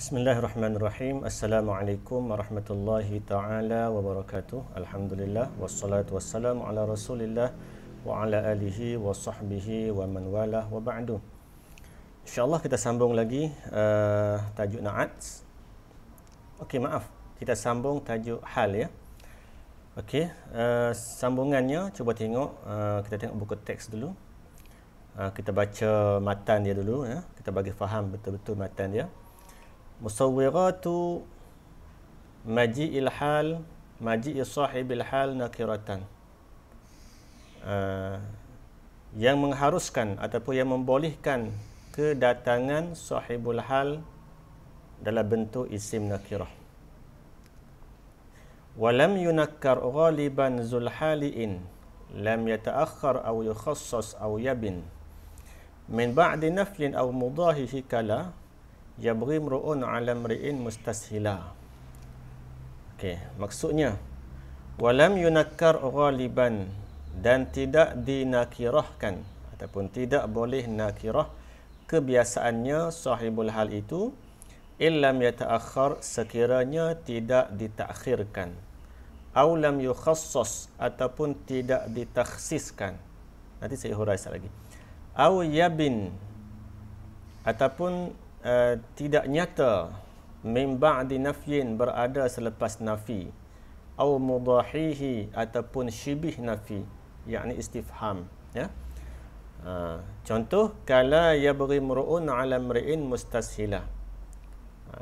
Bismillahirrahmanirrahim. Assalamualaikum warahmatullahi ta'ala wabarakatuh. Alhamdulillah wassalatu wassalamu ala Rasulillah wa ala alihi wa sahbihi wa man walah wa ba'du. InsyaAllah kita sambung lagi tajuk na'at. Okey, maaf. Kita sambung tajuk hal ya. Okey, sambungannya cuba tengok, kita tengok buku teks dulu. Kita baca matan dia dulu ya. Kita bagi faham betul-betul matan dia. Musawwiratu maji'il hal, maji'i sahibil hal nakiratan. Yang mengharuskan ataupun yang membolehkan kedatangan sahibul hal dalam bentuk isim nakirah. Walam yunakkar ghaliban zul haliin lam yata'akhkhar aw yukhassas aw yabin min ba'di naflin aw mudahihi kala yabghi mru'un 'ala mri'in mustashila. Okey, maksudnya walam yunakkar ghaliban, dan tidak dinakirahkan ataupun tidak boleh nakirah kebiasaannya sahibul hal itu illam yata'akhkhar, sekiranya tidak ditakhirkan, aw lam yukhassas, ataupun tidak ditakhsiskan. Nanti saya hurai sekali lagi. Aw yabin, ataupun tidak nyata, min ba'di nafyin, berada selepas nafi, au mudahihi, ataupun syibih nafi, yakni istifham ya. Contoh, kala yabghi mru'un 'ala mri'in mustashila.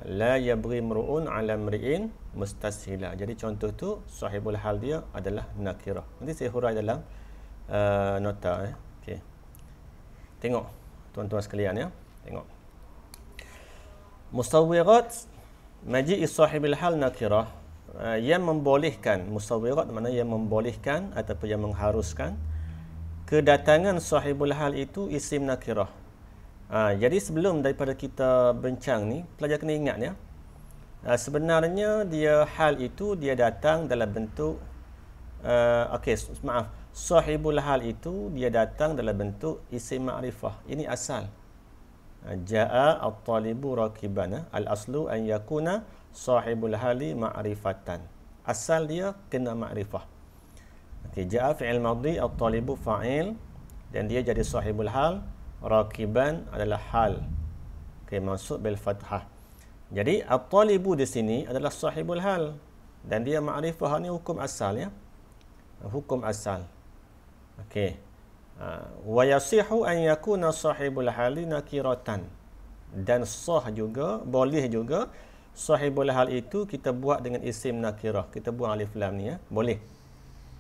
La yabghi mru'un 'ala mri'in mustashila. Jadi contoh tu sahibul hal dia adalah nakirah. Nanti saya hurai dalam nota ya. Okey. Tengok tuan-tuan sekalian ya. Tengok. Musawwirat maji'i sahibil hal nakirah, yang membolehkan, musawwirat maknanya yang membolehkan ataupun yang mengharuskan kedatangan sahibul hal itu isim nakirah. Jadi sebelum daripada kita bincang ni, pelajar kena ingat ya, sebenarnya dia hal itu dia datang dalam bentuk sahibul hal itu dia datang dalam bentuk isim ma'rifah. Ini asal. Ja'a at-talibu rakiban. Al-aslu an yakuna sahibul hali ma'rifatan. Asal dia kena ma'rifah. Okey, ja'a fi'il madhi, at-talibu fa'il, dan dia jadi sahibul hal. Rakiban adalah hal. Okey, mansub bil fathah. Jadi at-talibu di sini adalah sahibul hal dan dia ma'rifah. Ni hukum asal ya. Hukum asal. Okey. Wa yasihu an yakuna sahibul hali nakiratan, dan sah juga, boleh juga sahibul hal itu kita buat dengan isim nakirah. Kita buang alif lam ni ya, boleh.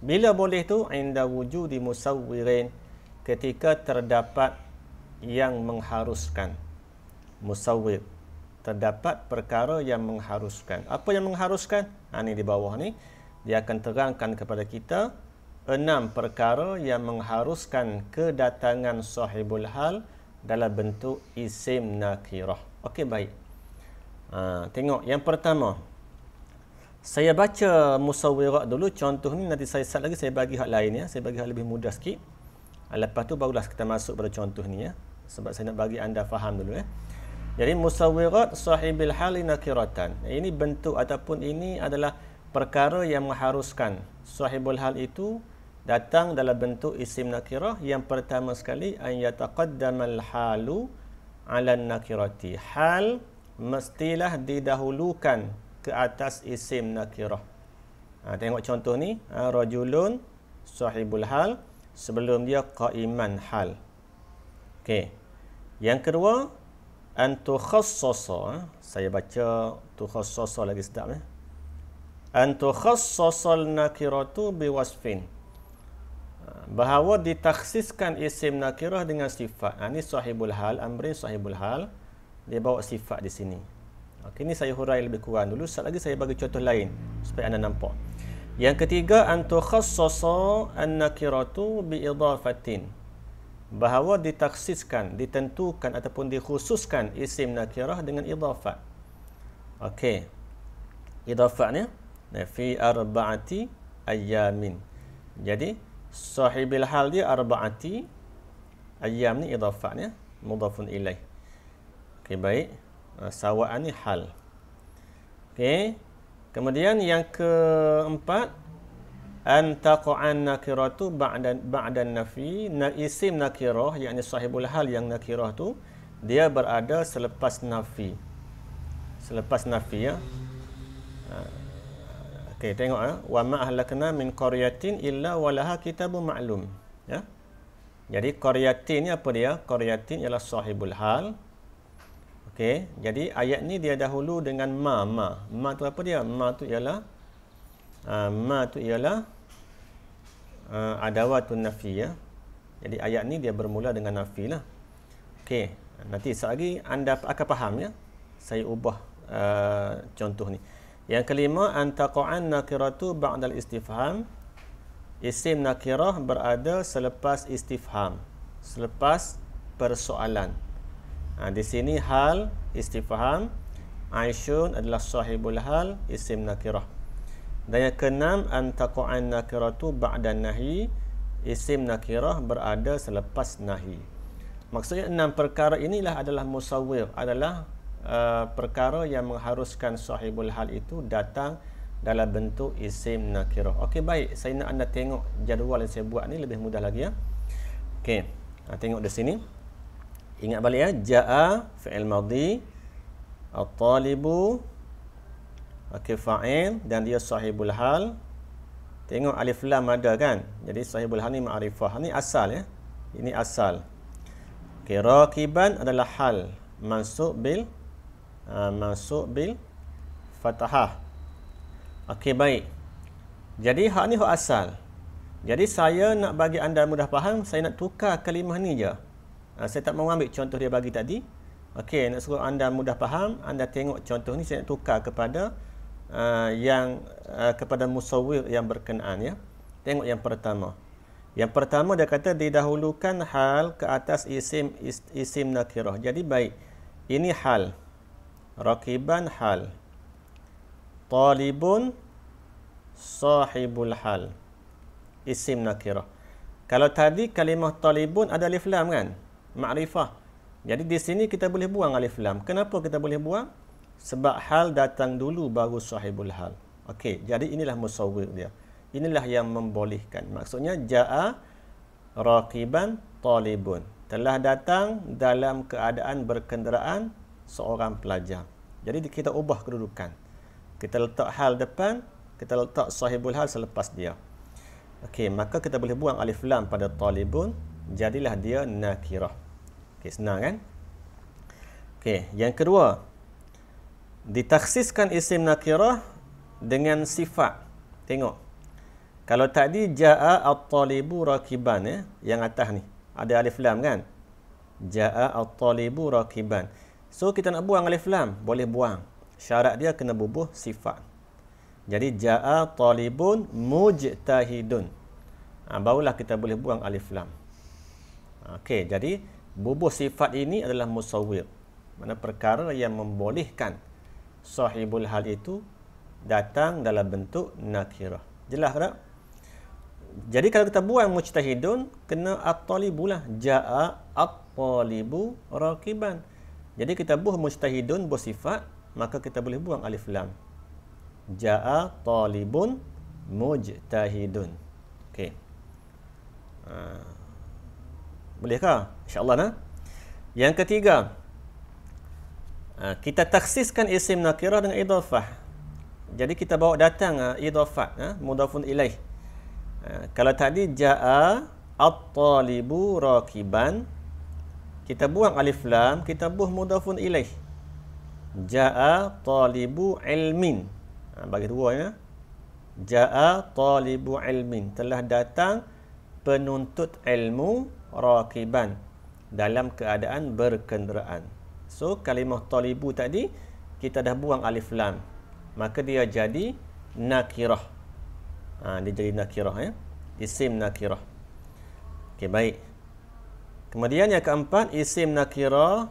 Bila boleh tu? Inda wujudi musawwirin, ketika terdapat yang mengharuskan. Musawwir, terdapat perkara yang mengharuskan. Apa yang mengharuskan? Ni di bawah ni dia akan terangkan kepada kita 6 perkara yang mengharuskan kedatangan sahibul hal dalam bentuk isim nakirah. Okey, baik. Tengok yang pertama. Saya baca musawwirat dulu, contoh ni, nanti saya lagi saya bagi hak lain ya. Saya bagi hak lebih mudah sikit. Lepas tu barulah kita masuk pada contoh ni ya. Sebab saya nak bagi anda faham dulu ya. Jadi musawwirat sahibil hal nakiratan. Ini bentuk ataupun ini adalah perkara yang mengharuskan sahibul hal itu datang dalam bentuk isim nakirah. Yang pertama sekali, an yataqaddamal halu 'ala nakirati. Hal mestilah didahulukan ke atas isim nakirah. Tengok contoh ni, rajulun sahibul hal, sebelum dia qaiman hal. Okey. Yang kedua, an tukhassasa. Saya baca tukhassasa lagi sedap ya. An tukhassasal nakiratu biwasfin, bahawa ditakhsiskan isim nakirah dengan sifat. Ini sahibul hal, amrin sahibul hal, dia bawa sifat di sini. Okey, ini saya hurai lebih kurang dulu. Sekali lagi saya bagi contoh lain supaya anda nampak. Yang ketiga, an tukhassasa an-nakiratu biidafatin, bahawa ditakhsiskan, ditentukan ataupun dikhususkan isim nakirah dengan idafat. Okey. Idafatnya fi arba'ati ayyamin. Jadi sahibil hal dia arba'ati, ayyam ni idafatnya mudhafun ilaih. Okey, baik. Sawa'an ni hal. Okey. Kemudian yang keempat, an taqa'an nakiratu ba'dan nafi. Isim nakirah, yakni sahibul hal yang nakirah tu, dia berada selepas nafi. Selepas nafi, ya. Okey, tengok wa ma ahlakna min qaryatin illa walaha kitabun ma'lum, ya. Jadi qaryatin ni apa dia? Qaryatin ialah sahibul hal. Okey, jadi ayat ni dia dahulu dengan ma. Ma tu apa dia? Ma tu ialah adawatun nafi, ya. Jadi ayat ni dia bermula dengan nafi lah. Okey, nanti sekejap lagi anda akan faham, ya. Saya ubah contoh ni. Yang kelima, an taqa'an nakiratu ba'dal istifham. Isim nakirah berada selepas istifham, selepas persoalan. Di sini hal istifham, Aisyun adalah sahibul hal, isim nakirah. Dan yang keenam, an taqa'an nakiratu ba'dan nahi. Isim nakirah berada selepas nahi. Maksudnya 6 perkara inilah adalah musawwir, adalah perkara yang mengharuskan sahibul hal itu datang dalam bentuk isim nakirah. Okey, baik. Saya nak anda tengok jadual yang saya buat ni lebih mudah lagi, ya. Okey. Tengok di sini. Ingat balik, ya. Ja'a fi'il madhi, at-talibu okey fa'il, dan dia sahibul hal. Tengok alif lam ada kan? Jadi sahibul hal ni ma'rifah. Ni asal, ya. Ini asal. Okey, raqiban adalah hal mansub bil fathah. Okey, baik. Jadi hak ni hak asal. Jadi saya nak bagi anda mudah faham, saya nak tukar kalimah ni je. Saya tak mau ambil contoh dia bagi tadi. Okey, nak suruh anda mudah faham, anda tengok contoh ni, saya nak tukar kepada kepada musawwir yang berkenaan, ya. Tengok yang pertama. Yang pertama dia kata didahulukan hal ke atas isim nakirah. Jadi baik. Ini hal. Raqiban hal. Talibun sahibul hal, isim nakirah. Kalau tadi kalimah talibun ada alif lam kan? Ma'rifah. Jadi di sini kita boleh buang alif lam. Kenapa kita boleh buang? Sebab hal datang dulu baru sahibul hal. Okey, jadi inilah musawwir dia. Inilah yang membolehkan. Maksudnya ja'a raqiban talibun. Telah datang dalam keadaan berkenderaan seorang pelajar. Jadi kita ubah kedudukan. Kita letak hal depan, kita letak sahibul hal selepas dia. Okey, maka kita boleh buang alif lam pada talibun, jadilah dia nakirah. Okey, senang kan? Okey, yang kedua, ditakhsiskan isim nakirah dengan sifat. Tengok. Kalau tadi ja'a at-talibu raqiban, ya, yang atas ni ada alif lam kan? Ja'a at-talibu raqiban. So kita nak buang alif lam, boleh buang. Syarat dia kena bubuh sifat. Jadi ja'a talibun mujtahidun. Barulah kita boleh buang alif lam. Okey, jadi bubuh sifat ini adalah musawwir. Mana perkara yang membolehkan sahibul hal itu datang dalam bentuk nakirah. Jelas tak? Jadi kalau kita buang mujtahidun, kena at-talibu lah. Ja'a at-talibu raqiban. Jadi kita buh mujtahidun bersifat, maka kita boleh buang alif lam. Ja'a talibun mujtahidun. Okey. Bolehkah? InsyaAllah, nah. Yang ketiga, kita takhsiskan isim nakirah dengan idhafah. Jadi kita bawa datang idhafat, mudhafun ilaih. Kalau tadi ja'a at-talibu raqiban, kita buang alif lam, kita buh mudhafun ilaih. Ja'a talibu ilmin. Bagi dua, ya. Ja'a talibu ilmin. Telah datang penuntut ilmu raqiban, dalam keadaan berkenderaan. So kalimah talibu tadi kita dah buang alif lam, maka dia jadi nakirah. Dia jadi nakirah, ya. Isim nakirah. Okey, baik. Kemudian yang keempat, isim nakirah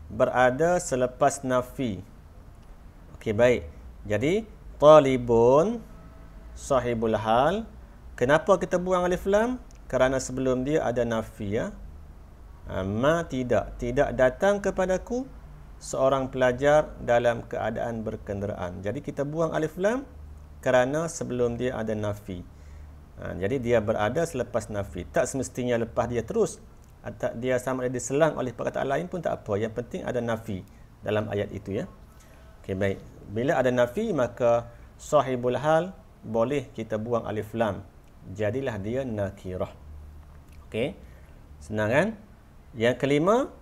berada selepas nafi. Okey, baik. Jadi talibun sahibul hal. Kenapa kita buang alif lam? Kerana sebelum dia ada nafi, ya. Ma tidak datang kepadaku seorang pelajar dalam keadaan berkenderaan. Jadi kita buang alif lam kerana sebelum dia ada nafi. Jadi dia berada selepas nafi. Tak semestinya lepas dia terus. Atau dia sama ada diselang oleh perkataan lain pun tak apa. Yang penting ada nafi dalam ayat itu, ya. Okey, baik. Bila ada nafi, maka sahibul hal boleh kita buang alif lam. Jadilah dia nakirah. Okey. Senang kan? Yang kelima,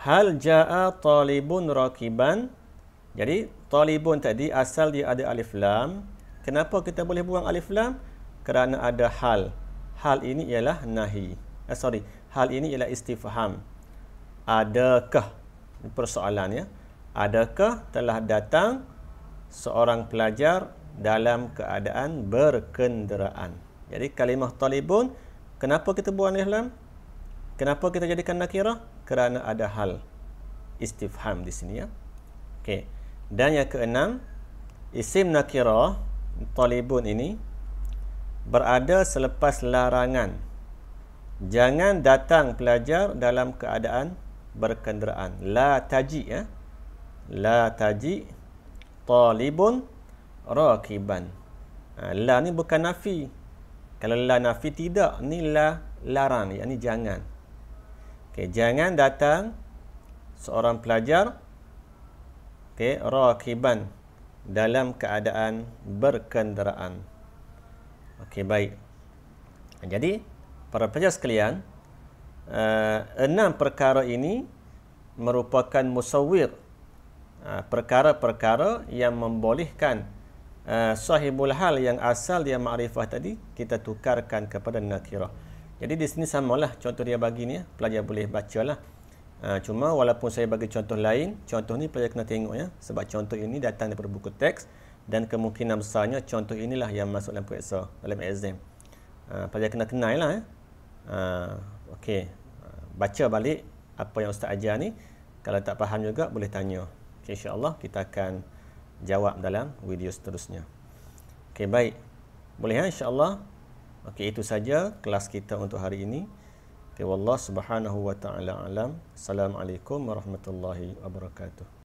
hal jaa talibun rakiban. Jadi talibun tadi asal dia ada alif lam. Kenapa kita boleh buang alif lam? Kerana ada hal. Hal ini ialah nahi. Hal ini ialah istifham. Adakah? Persoalannya, adakah telah datang seorang pelajar dalam keadaan berkenderaan? Jadi kalimah talibun, kenapa kita buang alif lam? Kenapa kita jadikan nakirah? Kerana ada hal. Istifham di sini, ya. Okey. Dan yang keenam, isim nakirah talibun ini berada selepas larangan. Jangan datang pelajar dalam keadaan berkenderaan. La taji, ya. La taji talibun rakiban. La ni bukan nafi. Kalau la nafi tidak, ni la larang, yakni jangan. Okey, jangan datang seorang pelajar rakiban dalam keadaan berkenderaan. Okey, baik. Jadi, para pelajar sekalian, 6 perkara ini merupakan musawwir, perkara-perkara yang membolehkan sahibul hal yang asal dia ma'rifah tadi, kita tukarkan kepada nakirah. Jadi di sini samalah contoh dia bagi ni, pelajar boleh bacalah. Cuma walaupun saya bagi contoh lain, contoh ni pelajar kena tengok, ya, sebab contoh ini datang daripada buku teks dan kemungkinan besarnya contoh inilah yang masuk dalam periksa, dalam exam. Pelajar kena kenal lah, ya. Okey, baca balik apa yang ustaz ajar ni. Kalau tak faham juga boleh tanya. Okay, insya-Allah kita akan jawab dalam video seterusnya. Okey, baik. Boleh, ya, insya-Allah. Okey, itu saja kelas kita untuk hari ini. Okay, wallahu subhanahu wa ta'ala alam. Assalamualaikum warahmatullahi wabarakatuh.